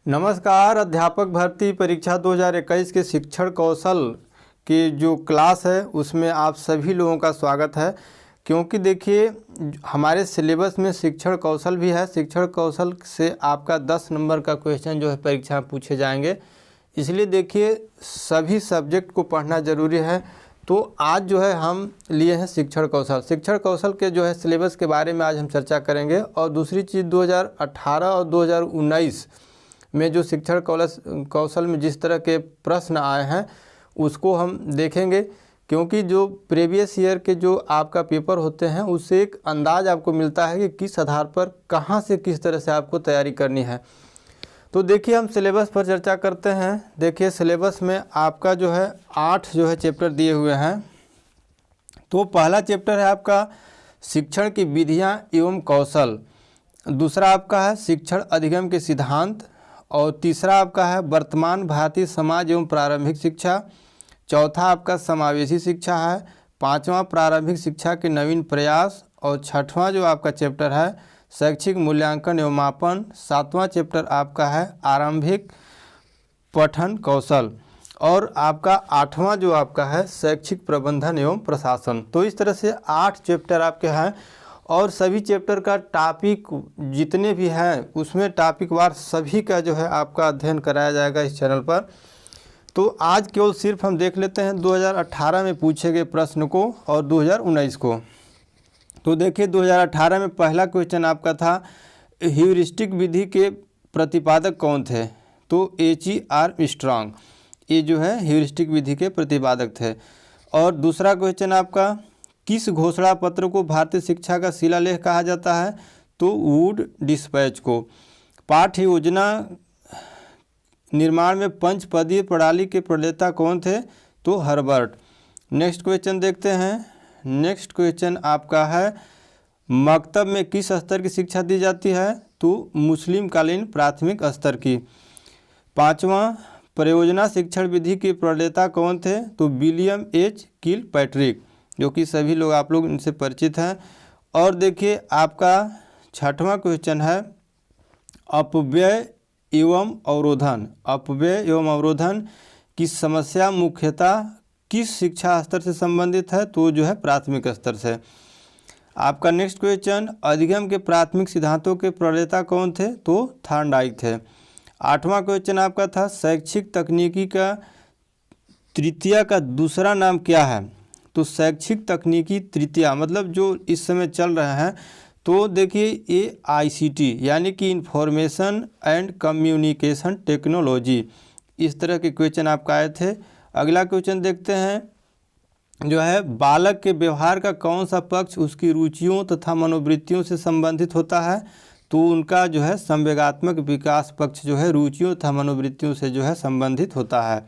नमस्कार। अध्यापक भर्ती परीक्षा 2021 के शिक्षण कौशल की जो क्लास है उसमें आप सभी लोगों का स्वागत है। क्योंकि देखिए हमारे सिलेबस में शिक्षण कौशल भी है। शिक्षण कौशल से आपका 10 नंबर का क्वेश्चन जो है परीक्षा में पूछे जाएंगे, इसलिए देखिए सभी सब्जेक्ट को पढ़ना ज़रूरी है। तो आज जो है हम लिए हैं शिक्षण कौशल। शिक्षण कौशल के जो है सिलेबस के बारे में आज हम चर्चा करेंगे। और दूसरी चीज़ 2018 और 2019 में जो शिक्षण कौशल में जिस तरह के प्रश्न आए हैं उसको हम देखेंगे। क्योंकि जो प्रीवियस ईयर के जो आपका पेपर होते हैं उससे एक अंदाज़ आपको मिलता है कि किस आधार पर कहां से किस तरह से आपको तैयारी करनी है। तो देखिए हम सिलेबस पर चर्चा करते हैं। देखिए सिलेबस में आपका जो है 8 जो है चैप्टर दिए हुए हैं। तो पहला चैप्टर है आपका शिक्षण की विधियाँ एवं कौशल, दूसरा आपका है शिक्षण अधिगम के सिद्धांत, और तीसरा आपका है वर्तमान भारतीय समाज एवं प्रारंभिक शिक्षा, चौथा आपका समावेशी शिक्षा है, पांचवा प्रारंभिक शिक्षा के नवीन प्रयास, और छठवां जो आपका चैप्टर है शैक्षिक मूल्यांकन एवं मापन, सातवां चैप्टर आपका है आरंभिक पठन कौशल, और आपका आठवां जो आपका है शैक्षिक प्रबंधन एवं प्रशासन। तो इस तरह से 8 चैप्टर आपके हैं। और सभी चैप्टर का टॉपिक जितने भी हैं उसमें टॉपिक वार सभी का जो है आपका अध्ययन कराया जाएगा इस चैनल पर। तो आज केवल सिर्फ हम देख लेते हैं 2018 में पूछे गए प्रश्न को और 2019 को। तो देखिए 2018 में पहला क्वेश्चन आपका था ह्यूरिस्टिक विधि के प्रतिपादक कौन थे। तो H.E.R. स्ट्रॉन्ग ये जो है ह्यूरिस्टिक विधि के प्रतिपादक थे। और दूसरा क्वेश्चन आपका किस घोषणा पत्र को भारतीय शिक्षा का शिलालेख कहा जाता है। तो वुड डिस्पैच को। पाठ्य योजना निर्माण में पंचपदीय प्रणाली के प्रणेता कौन थे। तो हर्बर्ट। नेक्स्ट क्वेश्चन देखते हैं। नेक्स्ट क्वेश्चन आपका है मकतब में किस स्तर की शिक्षा दी जाती है। तो मुस्लिम कालीन प्राथमिक स्तर की। पांचवा परियोजना शिक्षण विधि के प्रणेता कौन थे। तो विलियम एच किलपैट्रिक, जो कि सभी लोग आप लोग इनसे परिचित हैं। और देखिए आपका छठवां क्वेश्चन है अपव्यय एवं अवरोधन। अपव्यय एवं अवरोधन की समस्या मुख्यतः किस शिक्षा स्तर से संबंधित है। तो जो है प्राथमिक स्तर से। आपका नेक्स्ट क्वेश्चन अधिगम के प्राथमिक सिद्धांतों के प्रणेता कौन थे। तो थॉर्नडाइक थे। आठवां क्वेश्चन आपका था शैक्षिक तकनीकी का तृतीया का दूसरा नाम क्या है। तो शैक्षिक तकनीकी तृतीया मतलब जो इस समय चल रहे हैं। तो देखिए ये ICT यानी कि इंफॉर्मेशन एंड कम्युनिकेशन टेक्नोलॉजी, इस तरह के क्वेश्चन आपका आए थे। अगला क्वेश्चन देखते हैं जो है बालक के व्यवहार का कौन सा पक्ष उसकी रुचियों तथा मनोवृत्तियों से संबंधित होता है। तो उनका जो है संवेगात्मक विकास पक्ष जो है रुचियों तथा मनोवृत्तियों से जो है संबंधित होता है।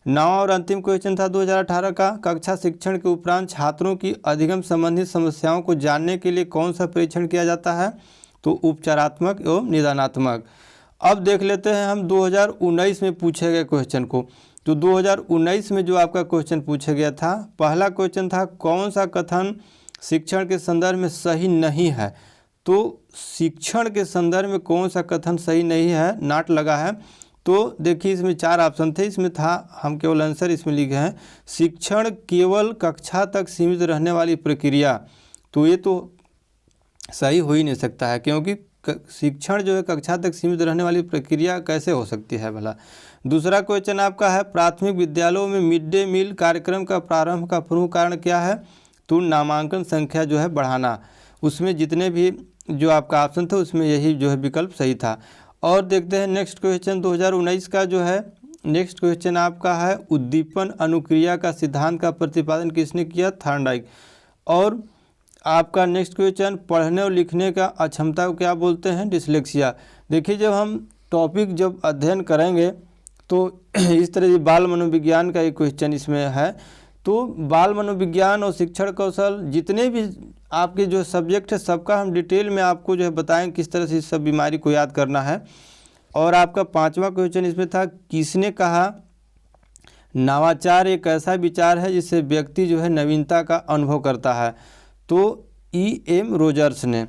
नवा और अंतिम क्वेश्चन था 2018 का कक्षा शिक्षण के उपरांत छात्रों की अधिगम संबंधित समस्याओं को जानने के लिए कौन सा परीक्षण किया जाता है। तो उपचारात्मक एवं निदानात्मक। अब देख लेते हैं हम 2019 में पूछे गए क्वेश्चन को। तो 2019 में जो आपका क्वेश्चन पूछा गया था, पहला क्वेश्चन था कौन सा कथन शिक्षण के संदर्भ में सही नहीं है। तो शिक्षण के संदर्भ में कौन सा कथन सही नहीं है, नाट लगा है। तो देखिए इसमें 4 ऑप्शन थे, इसमें था हम केवल आंसर इसमें लिखे हैं शिक्षण केवल कक्षा तक सीमित रहने वाली प्रक्रिया। तो ये तो सही हो ही नहीं सकता है, क्योंकि शिक्षण जो है कक्षा तक सीमित रहने वाली प्रक्रिया कैसे हो सकती है भला। दूसरा क्वेश्चन आपका है प्राथमिक विद्यालयों में मिड डे मील कार्यक्रम का प्रारंभ का प्रमुख कारण क्या है। तो नामांकन संख्या जो है बढ़ाना। उसमें जितने भी जो आपका ऑप्शन था उसमें यही जो है विकल्प सही था। और देखते हैं नेक्स्ट क्वेश्चन 2019 का जो है नेक्स्ट क्वेश्चन आपका है उद्दीपन अनुक्रिया का सिद्धांत का प्रतिपादन किसने किया। थॉर्नडाइक। और आपका नेक्स्ट क्वेश्चन पढ़ने और लिखने का अक्षमता को क्या बोलते हैं। डिसलेक्सिया। देखिए जब हम टॉपिक जब अध्ययन करेंगे तो इस तरह से बाल मनोविज्ञान का एक क्वेश्चन इसमें है। तो बाल मनोविज्ञान और शिक्षण कौशल जितने भी आपके जो सब्जेक्ट है सबका हम डिटेल में आपको जो है बताएं किस तरह से इस सब बीमारी को याद करना है। और आपका 5वां क्वेश्चन इसमें था किसने कहा नवाचार एक ऐसा विचार है जिससे व्यक्ति जो है नवीनता का अनुभव करता है। तो E.M. रोजर्स ने।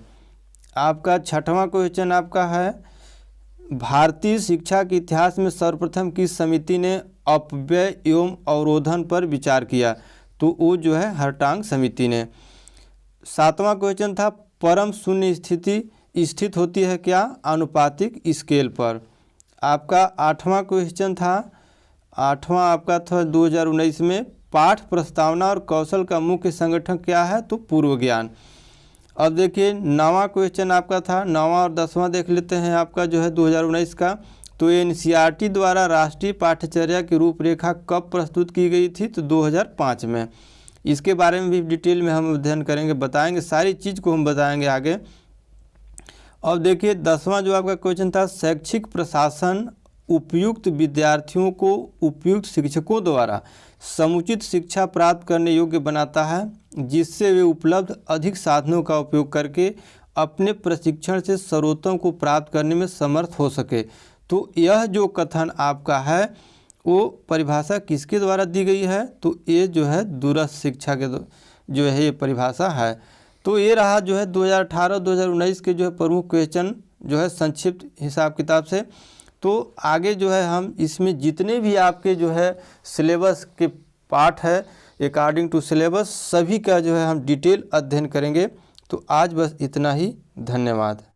आपका 6वां क्वेश्चन आपका है भारतीय शिक्षा के इतिहास में सर्वप्रथम किस समिति ने अपव्यय एवं अवरोधन पर विचार किया? तो वो जो है हरटांग समिति ने। 7वां क्वेश्चन था परम शून्य स्थिति स्थित होती है क्या? आनुपातिक स्केल पर। आपका 8वां क्वेश्चन था, 8वां आपका था 2019 में पाठ प्रस्तावना और कौशल का मुख्य संगठन क्या है? तो पूर्व ज्ञान। अब देखिए 9वां क्वेश्चन आपका था, 9वां और 10वां देख लेते हैं आपका जो है 2019 का। तो एनसीईआरटी द्वारा राष्ट्रीय पाठ्यचर्या की रूपरेखा कब प्रस्तुत की गई थी? तो 2005 में। इसके बारे में भी डिटेल में हम अध्ययन करेंगे, बताएंगे, सारी चीज़ को हम बताएंगे आगे। अब देखिए 10वां जो आपका क्वेश्चन था, शैक्षिक प्रशासन उपयुक्त विद्यार्थियों को उपयुक्त शिक्षकों द्वारा समुचित शिक्षा प्राप्त करने योग्य बनाता है, जिससे वे उपलब्ध अधिक साधनों का उपयोग करके अपने प्रशिक्षण से सर्वोत्तम को प्राप्त करने में समर्थ हो सके। तो यह जो कथन आपका है वो परिभाषा किसके द्वारा दी गई है? तो ये जो है दूरस्थ शिक्षा के जो है ये परिभाषा है। तो ये रहा जो है 2018-2019 के जो है प्रमुख क्वेश्चन जो है संक्षिप्त हिसाब किताब से। तो आगे जो है हम इसमें जितने भी आपके जो है सिलेबस के पार्ट है अकॉर्डिंग टू सिलेबस सभी का जो है हम डिटेल अध्ययन करेंगे। तो आज बस इतना ही, धन्यवाद।